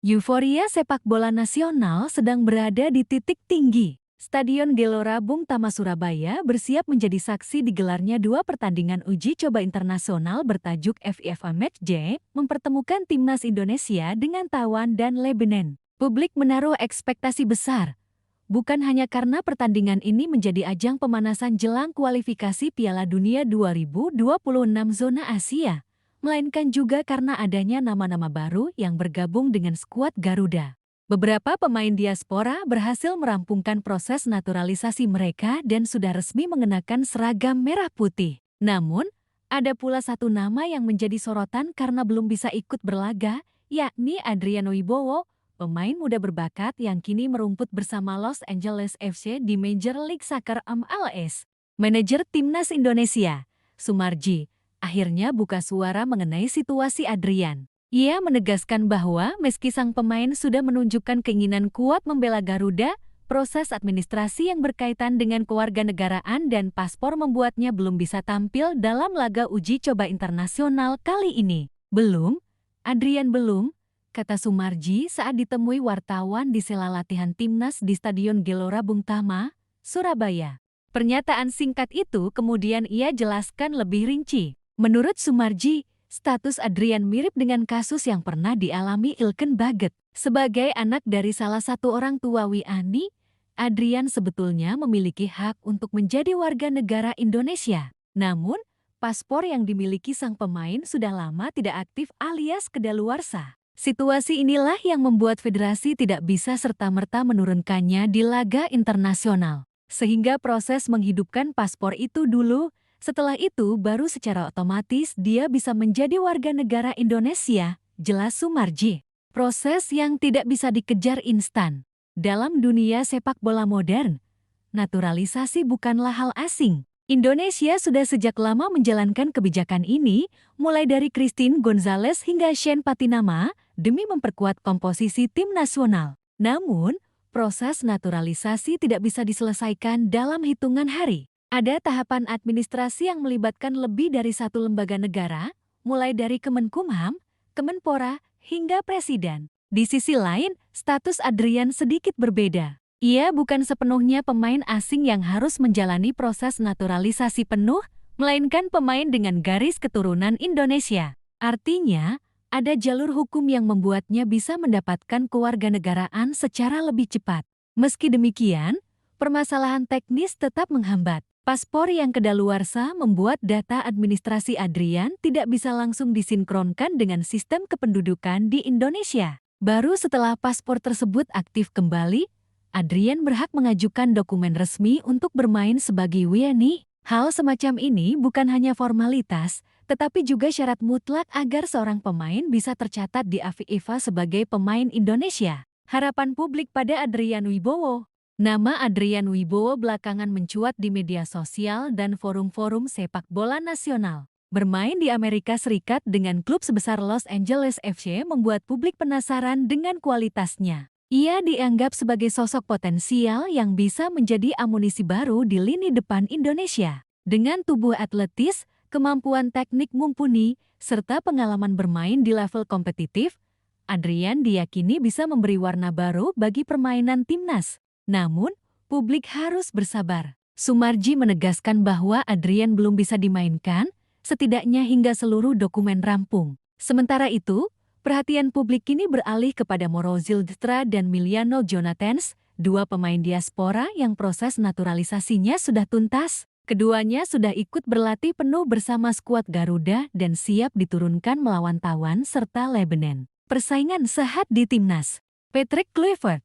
Euforia sepak bola nasional sedang berada di titik tinggi. Stadion Gelora Bung Tomo Surabaya bersiap menjadi saksi digelarnya dua pertandingan uji coba internasional bertajuk FIFA Matchday, mempertemukan timnas Indonesia dengan Taiwan dan Lebanon. Publik menaruh ekspektasi besar, bukan hanya karena pertandingan ini menjadi ajang pemanasan jelang kualifikasi Piala Dunia 2026 zona Asia, melainkan juga karena adanya nama-nama baru yang bergabung dengan skuad Garuda. Beberapa pemain diaspora berhasil merampungkan proses naturalisasi mereka dan sudah resmi mengenakan seragam merah putih. Namun, ada pula satu nama yang menjadi sorotan karena belum bisa ikut berlaga, yakni Adrian Wibowo, pemain muda berbakat yang kini merumput bersama Los Angeles FC di Major League Soccer MLS. Manajer Timnas Indonesia, Sumarji, akhirnya buka suara mengenai situasi Adrian. Ia menegaskan bahwa meski sang pemain sudah menunjukkan keinginan kuat membela Garuda, proses administrasi yang berkaitan dengan kewarganegaraan dan paspor membuatnya belum bisa tampil dalam laga uji coba internasional kali ini. Adrian belum, kata Sumarji saat ditemui wartawan di sela latihan timnas di Stadion Gelora Bung Tomo, Surabaya. Pernyataan singkat itu kemudian ia jelaskan lebih rinci. Menurut Sumarji, status Adrian mirip dengan kasus yang pernah dialami Ilken Baget. Sebagai anak dari salah satu orang tua Wiani, Adrian sebetulnya memiliki hak untuk menjadi warga negara Indonesia. Namun, paspor yang dimiliki sang pemain sudah lama tidak aktif alias kedaluarsa. Situasi inilah yang membuat federasi tidak bisa serta-merta menurunkannya di laga internasional. Sehingga proses menghidupkan paspor itu dulu. Setelah itu baru secara otomatis dia bisa menjadi warga negara Indonesia, jelas Sumarji. Proses yang tidak bisa dikejar instan. Dalam dunia sepak bola modern, naturalisasi bukanlah hal asing. Indonesia sudah sejak lama menjalankan kebijakan ini, mulai dari Christine Gonzalez hingga Shane Patinama, demi memperkuat komposisi tim nasional. Namun, proses naturalisasi tidak bisa diselesaikan dalam hitungan hari. Ada tahapan administrasi yang melibatkan lebih dari satu lembaga negara, mulai dari Kemenkumham, Kemenpora, hingga Presiden. Di sisi lain, status Adrian sedikit berbeda. Ia bukan sepenuhnya pemain asing yang harus menjalani proses naturalisasi penuh, melainkan pemain dengan garis keturunan Indonesia. Artinya, ada jalur hukum yang membuatnya bisa mendapatkan kewarganegaraan secara lebih cepat. Meski demikian, permasalahan teknis tetap menghambat. Paspor yang kedaluarsa membuat data administrasi Adrian tidak bisa langsung disinkronkan dengan sistem kependudukan di Indonesia. Baru setelah paspor tersebut aktif kembali, Adrian berhak mengajukan dokumen resmi untuk bermain sebagai WNI. Hal semacam ini bukan hanya formalitas, tetapi juga syarat mutlak agar seorang pemain bisa tercatat di FIFA sebagai pemain Indonesia. Harapan publik pada Adrian Wibowo. Nama Adrian Wibowo belakangan mencuat di media sosial dan forum-forum sepak bola nasional. Bermain di Amerika Serikat dengan klub sebesar Los Angeles FC membuat publik penasaran dengan kualitasnya. Ia dianggap sebagai sosok potensial yang bisa menjadi amunisi baru di lini depan Indonesia. Dengan tubuh atletis, kemampuan teknik mumpuni, serta pengalaman bermain di level kompetitif, Adrian diyakini bisa memberi warna baru bagi permainan timnas. Namun, publik harus bersabar. Sumarji menegaskan bahwa Adrian belum bisa dimainkan, setidaknya hingga seluruh dokumen rampung. Sementara itu, perhatian publik kini beralih kepada Morozil Dtra dan Miliano Jonathans, dua pemain diaspora yang proses naturalisasinya sudah tuntas. Keduanya sudah ikut berlatih penuh bersama skuad Garuda dan siap diturunkan melawan Taiwan serta Lebanon. Persaingan sehat di timnas. Patrick Kluivert,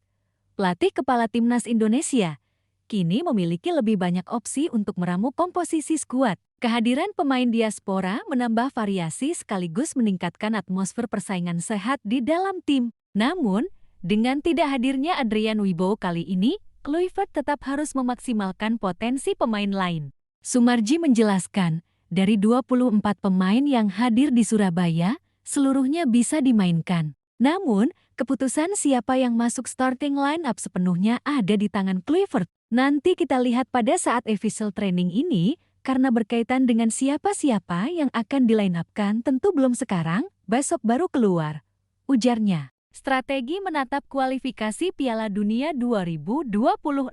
pelatih kepala timnas Indonesia, kini memiliki lebih banyak opsi untuk meramu komposisi skuad. Kehadiran pemain diaspora menambah variasi sekaligus meningkatkan atmosfer persaingan sehat di dalam tim. Namun, dengan tidak hadirnya Adrian Wibowo kali ini, Kluivert tetap harus memaksimalkan potensi pemain lain. Sumarji menjelaskan, dari 24 pemain yang hadir di Surabaya, seluruhnya bisa dimainkan. Namun, keputusan siapa yang masuk starting line-up sepenuhnya ada di tangan Kluivert. Nanti kita lihat pada saat official training ini, karena berkaitan dengan siapa-siapa yang akan di-line-up-kan tentu belum sekarang, besok baru keluar, ujarnya. Strategi menatap kualifikasi Piala Dunia 2026.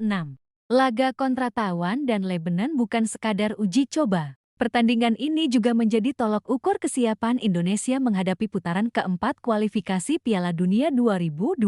Laga kontra Taiwan dan Lebanon bukan sekadar uji coba. Pertandingan ini juga menjadi tolok ukur kesiapan Indonesia menghadapi putaran keempat kualifikasi Piala Dunia 2026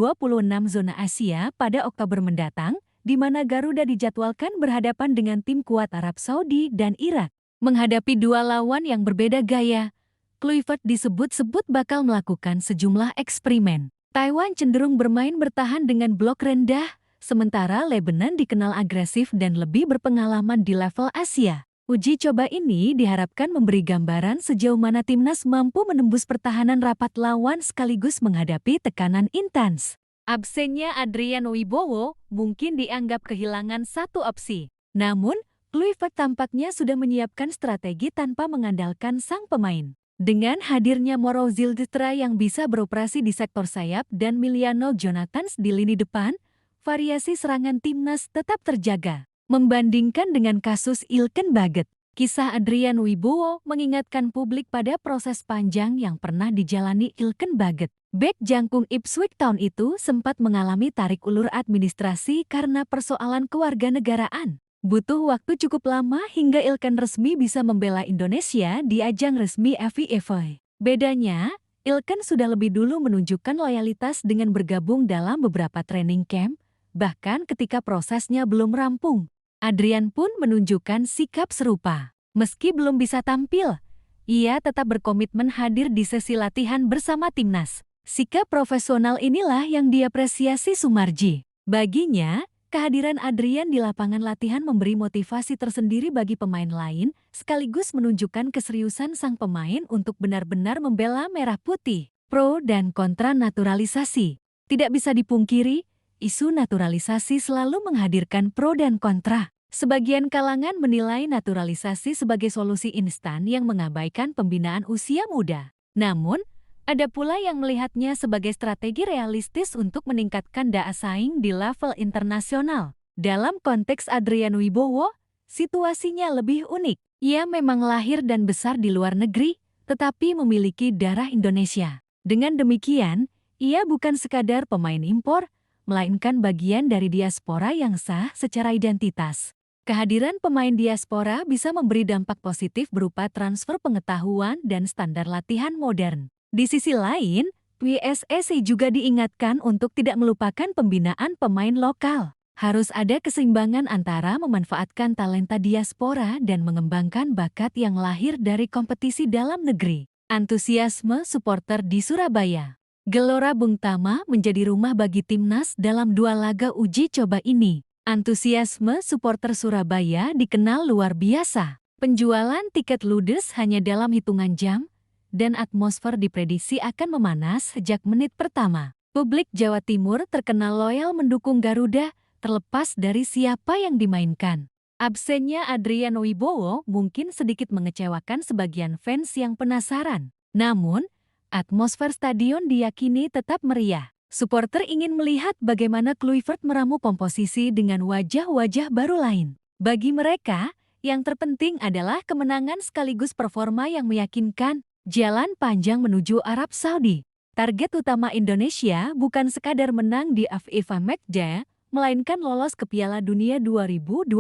zona Asia pada Oktober mendatang, di mana Garuda dijadwalkan berhadapan dengan tim kuat Arab Saudi dan Irak. Menghadapi dua lawan yang berbeda gaya, Kluivert disebut-sebut bakal melakukan sejumlah eksperimen. Taiwan cenderung bermain bertahan dengan blok rendah, sementara Lebanon dikenal agresif dan lebih berpengalaman di level Asia. Uji coba ini diharapkan memberi gambaran sejauh mana timnas mampu menembus pertahanan rapat lawan sekaligus menghadapi tekanan intens. Absennya Adrian Wibowo mungkin dianggap kehilangan satu opsi. Namun, Kluivert tampaknya sudah menyiapkan strategi tanpa mengandalkan sang pemain. Dengan hadirnya Moro Zildstra yang bisa beroperasi di sektor sayap dan Miliano Jonathans di lini depan, variasi serangan timnas tetap terjaga. Membandingkan dengan kasus Ilken Baget, kisah Adrian Wibowo mengingatkan publik pada proses panjang yang pernah dijalani Ilken Baget. Bek jangkung Ipswich Town itu sempat mengalami tarik ulur administrasi karena persoalan kewarganegaraan. Butuh waktu cukup lama hingga Ilken resmi bisa membela Indonesia di ajang resmi FIFA. Bedanya, Ilken sudah lebih dulu menunjukkan loyalitas dengan bergabung dalam beberapa training camp, bahkan ketika prosesnya belum rampung. Adrian pun menunjukkan sikap serupa. Meski belum bisa tampil, ia tetap berkomitmen hadir di sesi latihan bersama timnas. Sikap profesional inilah yang diapresiasi Sumarji. Baginya, kehadiran Adrian di lapangan latihan memberi motivasi tersendiri bagi pemain lain, sekaligus menunjukkan keseriusan sang pemain untuk benar-benar membela merah putih. Pro dan kontra naturalisasi. Tidak bisa dipungkiri, isu naturalisasi selalu menghadirkan pro dan kontra. Sebagian kalangan menilai naturalisasi sebagai solusi instan yang mengabaikan pembinaan usia muda. Namun, ada pula yang melihatnya sebagai strategi realistis untuk meningkatkan daya saing di level internasional. Dalam konteks Adrian Wibowo, situasinya lebih unik. Ia memang lahir dan besar di luar negeri, tetapi memiliki darah Indonesia. Dengan demikian, ia bukan sekadar pemain impor, melainkan bagian dari diaspora yang sah secara identitas. Kehadiran pemain diaspora bisa memberi dampak positif berupa transfer pengetahuan dan standar latihan modern. Di sisi lain, PSSI juga diingatkan untuk tidak melupakan pembinaan pemain lokal. Harus ada keseimbangan antara memanfaatkan talenta diaspora dan mengembangkan bakat yang lahir dari kompetisi dalam negeri. Antusiasme supporter di Surabaya. Gelora Bung Tama menjadi rumah bagi timnas dalam dua laga uji coba ini. Antusiasme supporter Surabaya dikenal luar biasa. Penjualan tiket ludes hanya dalam hitungan jam, dan atmosfer diprediksi akan memanas sejak menit pertama. Publik Jawa Timur terkenal loyal mendukung Garuda, terlepas dari siapa yang dimainkan. Absennya Adrian Wibowo mungkin sedikit mengecewakan sebagian fans yang penasaran. Namun, atmosfer stadion diyakini tetap meriah. Supporter ingin melihat bagaimana Kluivert meramu komposisi dengan wajah-wajah baru lain. Bagi mereka, yang terpenting adalah kemenangan sekaligus performa yang meyakinkan. Jalan panjang menuju Arab Saudi. Target utama Indonesia bukan sekadar menang di FIFA Matchday, melainkan lolos ke Piala Dunia 2026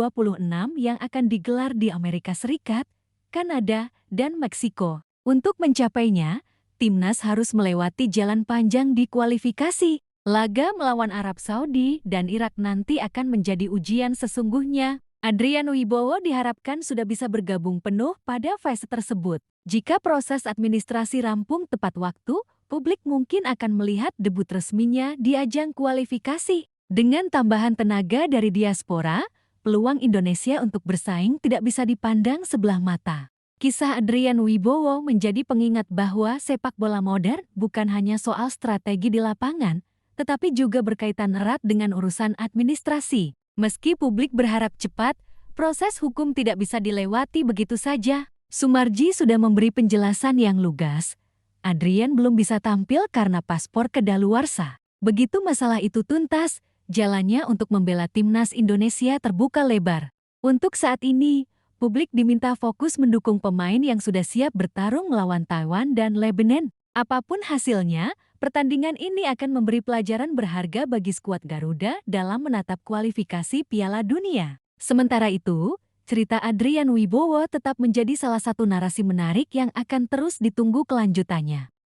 yang akan digelar di Amerika Serikat, Kanada, dan Meksiko. Untuk mencapainya, timnas harus melewati jalan panjang di kualifikasi. Laga melawan Arab Saudi dan Irak nanti akan menjadi ujian sesungguhnya. Adrian Wibowo diharapkan sudah bisa bergabung penuh pada fase tersebut. Jika proses administrasi rampung tepat waktu, publik mungkin akan melihat debut resminya di ajang kualifikasi. Dengan tambahan tenaga dari diaspora, peluang Indonesia untuk bersaing tidak bisa dipandang sebelah mata. Kisah Adrian Wibowo menjadi pengingat bahwa sepak bola modern bukan hanya soal strategi di lapangan, tetapi juga berkaitan erat dengan urusan administrasi. Meski publik berharap cepat, proses hukum tidak bisa dilewati begitu saja. Sumarji sudah memberi penjelasan yang lugas. Adrian belum bisa tampil karena paspor kedaluarsa. Begitu masalah itu tuntas, jalannya untuk membela timnas Indonesia terbuka lebar. Untuk saat ini, publik diminta fokus mendukung pemain yang sudah siap bertarung melawan Taiwan dan Lebanon. Apapun hasilnya, Pertandingan ini akan memberi pelajaran berharga bagi skuad Garuda dalam menatap kualifikasi Piala Dunia. Sementara itu, cerita Adrian Wibowo tetap menjadi salah satu narasi menarik yang akan terus ditunggu kelanjutannya.